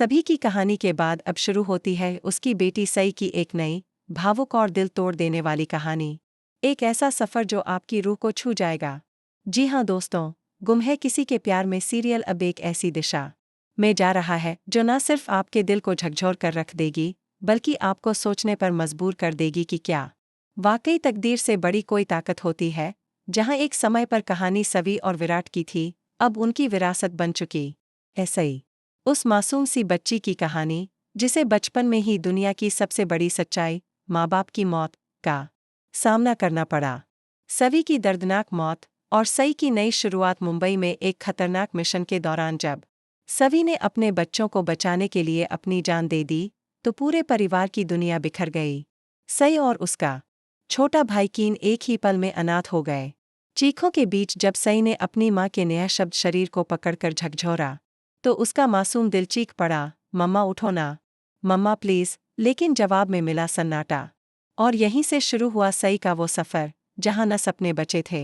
सभी की कहानी के बाद अब शुरू होती है उसकी बेटी सई की एक नई, भावुक और दिल तोड़ देने वाली कहानी। एक ऐसा सफ़र जो आपकी रूह को छू जाएगा। जी हाँ दोस्तों, गुम है किसी के प्यार में सीरियल अब एक ऐसी दिशा में जा रहा है जो न सिर्फ आपके दिल को झकझोर कर रख देगी, बल्कि आपको सोचने पर मजबूर कर देगी कि क्या वाकई तकदीर से बड़ी कोई ताकत होती है। जहाँ एक समय पर कहानी सवी और विराट की थी, अब उनकी विरासत बन चुकी ऐसा ही उस मासूम सी बच्ची की कहानी, जिसे बचपन में ही दुनिया की सबसे बड़ी सच्चाई, माँ बाप की मौत का सामना करना पड़ा। सवी की दर्दनाक मौत और सई की नई शुरुआत मुंबई में एक खतरनाक मिशन के दौरान जब सवी ने अपने बच्चों को बचाने के लिए अपनी जान दे दी, तो पूरे परिवार की दुनिया बिखर गई। सई और उसका छोटा भाई कीन एक ही पल में अनाथ हो गए। चीखों के बीच जब सई ने अपनी माँ के नया शब्द शरीर को पकड़कर झकझोरा, तो उसका मासूम दिल चीख पड़ा, मम्मा उठो ना, मम्मा प्लीज। लेकिन जवाब में मिला सन्नाटा। और यहीं से शुरू हुआ सई का वो सफ़र, जहां न सपने बचे थे,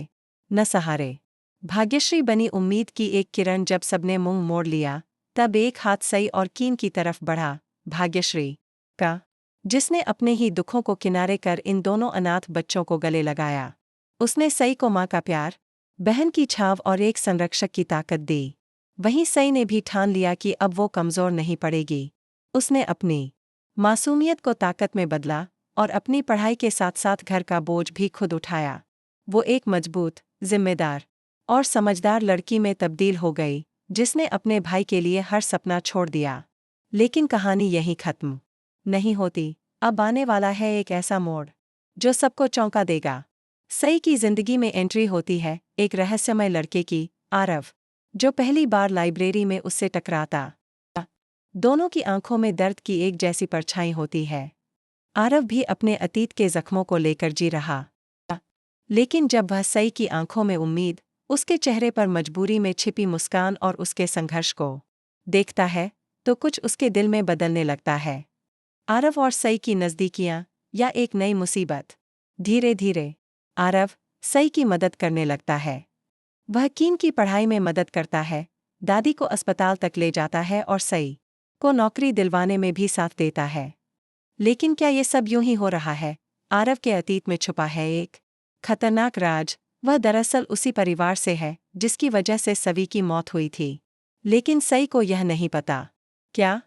न सहारे। भाग्यश्री बनी उम्मीद की एक किरण। जब सबने मुंह मोड़ लिया, तब एक हाथ सई और कीन की तरफ बढ़ा, भाग्यश्री का, जिसने अपने ही दुखों को किनारे कर इन दोनों अनाथ बच्चों को गले लगाया। उसने सई को माँ का प्यार, बहन की छाव और एक संरक्षक की ताकत दी। वहीं सई ने भी ठान लिया कि अब वो कमज़ोर नहीं पड़ेगी। उसने अपनी मासूमियत को ताकत में बदला और अपनी पढ़ाई के साथ साथ घर का बोझ भी खुद उठाया। वो एक मजबूत, जिम्मेदार और समझदार लड़की में तब्दील हो गई, जिसने अपने भाई के लिए हर सपना छोड़ दिया। लेकिन कहानी यहीं खत्म नहीं होती। अब आने वाला है एक ऐसा मोड़ जो सबको चौंका देगा। सई की जिंदगी में एंट्री होती है एक रहस्यमय लड़के की, आरव, जो पहली बार लाइब्रेरी में उससे टकराता। दोनों की आंखों में दर्द की एक जैसी परछाई होती है। आरव भी अपने अतीत के जख्मों को लेकर जी रहा। लेकिन जब वह सई की आंखों में उम्मीद, उसके चेहरे पर मजबूरी में छिपी मुस्कान और उसके संघर्ष को देखता है, तो कुछ उसके दिल में बदलने लगता है। आरव और सई की नज़दीकियां या एक नई मुसीबत। धीरे धीरे आरव सई की मदद करने लगता है। वह कीन की पढ़ाई में मदद करता है, दादी को अस्पताल तक ले जाता है और सई को नौकरी दिलवाने में भी साथ देता है। लेकिन क्या ये सब यूं ही हो रहा है? आरव के अतीत में छुपा है एक खतरनाक राज। वह दरअसल उसी परिवार से है जिसकी वजह से सवी की मौत हुई थी। लेकिन सई को यह नहीं पता। क्या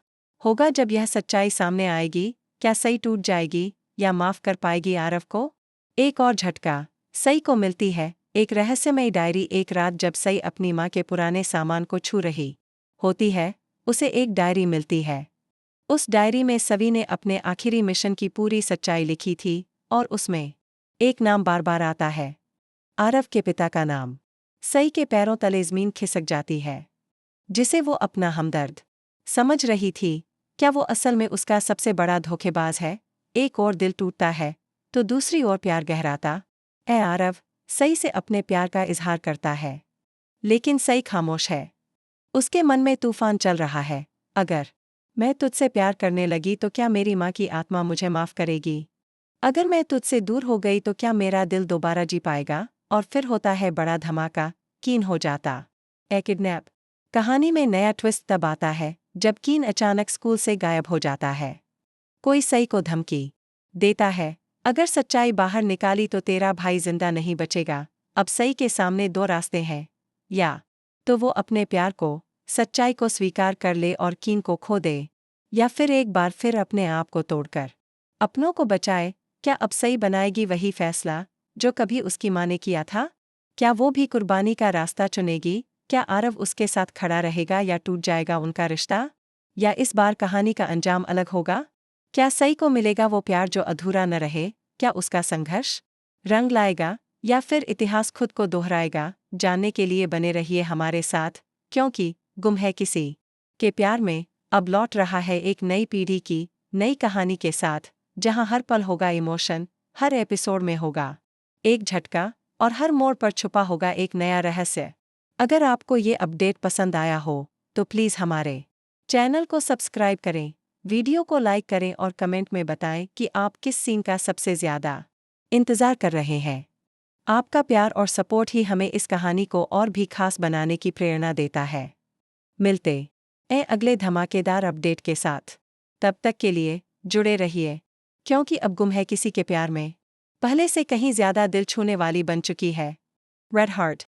होगा जब यह सच्चाई सामने आएगी? क्या सई टूट जाएगी या माफ कर पाएगी आरव को? एक और झटका सई को मिलती है, एक रहस्यमयी डायरी। एक रात जब सई अपनी माँ के पुराने सामान को छू रही होती है, उसे एक डायरी मिलती है। उस डायरी में सवी ने अपने आखिरी मिशन की पूरी सच्चाई लिखी थी, और उसमें एक नाम बार बार आता है, आरव के पिता का नाम। सई के पैरों तले ज़मीन खिसक जाती है, जिसे वो अपना हमदर्द समझ रही थी। क्या वो असल में उसका सबसे बड़ा धोखेबाज है? एक और दिल टूटता है, तो दूसरी ओर प्यार गहराता। आरव सई से अपने प्यार का इजहार करता है, लेकिन सई खामोश है। उसके मन में तूफान चल रहा है। अगर मैं तुझसे प्यार करने लगी तो क्या मेरी माँ की आत्मा मुझे माफ़ करेगी? अगर मैं तुझसे दूर हो गई तो क्या मेरा दिल दोबारा जी पाएगा? और फिर होता है बड़ा धमाका, कीन हो जाता किडनैप। कहानी में नया ट्विस्ट तब आता है जब कीन अचानक स्कूल से गायब हो जाता है। कोई सई को धमकी देता है, अगर सच्चाई बाहर निकाली तो तेरा भाई जिंदा नहीं बचेगा। अब सई के सामने दो रास्ते हैं, या तो वो अपने प्यार को, सच्चाई को स्वीकार कर ले और कीन को खो दे, या फिर एक बार फिर अपने आप को तोड़कर अपनों को बचाए। क्या अब सई बनाएगी वही फैसला जो कभी उसकी माँ ने किया था? क्या वो भी कुर्बानी का रास्ता चुनेगी? क्या आरव उसके साथ खड़ा रहेगा या टूट जाएगा उनका रिश्ता? या इस बार कहानी का अंजाम अलग होगा? क्या सई को मिलेगा वो प्यार जो अधूरा न रहे? क्या उसका संघर्ष रंग लाएगा या फिर इतिहास खुद को दोहराएगा? जानने के लिए बने रहिए हमारे साथ, क्योंकि गुम है किसी के प्यार में अब लौट रहा है एक नई पीढ़ी की नई कहानी के साथ, जहां हर पल होगा इमोशन, हर एपिसोड में होगा एक झटका और हर मोड़ पर छुपा होगा एक नया रहस्य। अगर आपको ये अपडेट पसंद आया हो तो प्लीज़ हमारे चैनल को सब्सक्राइब करें, वीडियो को लाइक करें और कमेंट में बताएं कि आप किस सीन का सबसे ज़्यादा इंतज़ार कर रहे हैं। आपका प्यार और सपोर्ट ही हमें इस कहानी को और भी खास बनाने की प्रेरणा देता है। मिलते अगले धमाकेदार अपडेट के साथ। तब तक के लिए जुड़े रहिए, क्योंकि अब गुम है किसी के प्यार में पहले से कहीं ज्यादा दिल छूने वाली बन चुकी है। Red heart